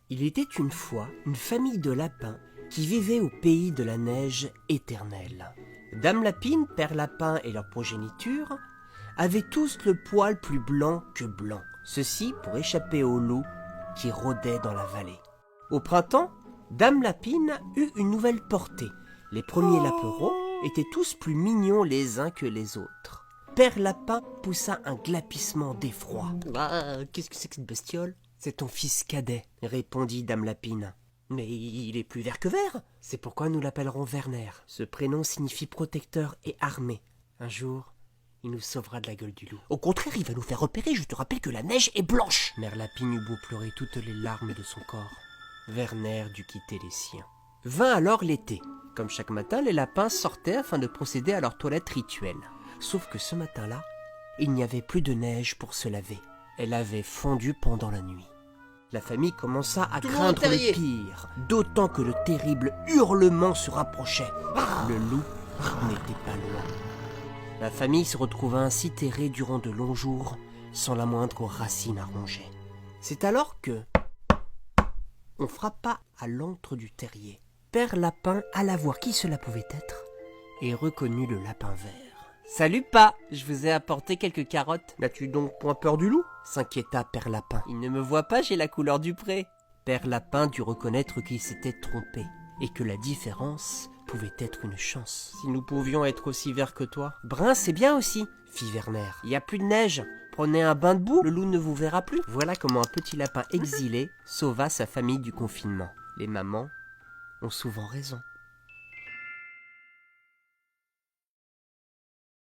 Il était une fois une famille de lapins qui vivait au pays de la neige éternelle. Dame Lapine, Père Lapin et leur progéniture avaient tous le poil plus blanc que blanc, ceci pour échapper aux loups qui rôdaient dans la vallée. Au printemps, Dame Lapine eut une nouvelle portée. Les premiers lapereaux étaient tous plus mignons les uns que les autres. Père Lapin poussa un glapissement d'effroi. « Qu'est-ce que c'est que cette bestiole ?»« C'est ton fils cadet, » répondit Dame Lapine. « Mais il est plus vert que vert, c'est pourquoi nous l'appellerons Werner. Ce prénom signifie protecteur et armé. Un jour, il nous sauvera de la gueule du loup. Au contraire, il va nous faire repérer, je te rappelle que la neige est blanche. » Mère Lapine eut beau pleurer toutes les larmes de son corps. Werner dut quitter les siens. Vint alors l'été. Comme chaque matin, les lapins sortaient afin de procéder à leur toilette rituelle. Sauf que ce matin-là, il n'y avait plus de neige pour se laver. Elle avait fondu pendant la nuit. La famille commença à craindre le pire, d'autant que le terrible hurlement se rapprochait. Le loup n'était pas loin. La famille se retrouva ainsi terrée durant de longs jours, sans la moindre racine à ronger. C'est alors que on frappa à l'antre du terrier. Père Lapin alla voir qui cela pouvait être et reconnut le lapin vert. « Salut pas, je vous ai apporté quelques carottes. N'as-tu donc point peur du loup ?» s'inquiéta Père Lapin. « Il ne me voit pas, j'ai la couleur du pré. » Père Lapin dut reconnaître qu'il s'était trompé et que la différence pouvait être une chance. « Si nous pouvions être aussi verts que toi. »« Brun, c'est bien aussi, » fit Werner. « Il n'y a plus de neige. Prenez un bain de boue, le loup ne vous verra plus. » Voilà comment un petit lapin exilé sauva sa famille du confinement. Les mamans ont souvent raison.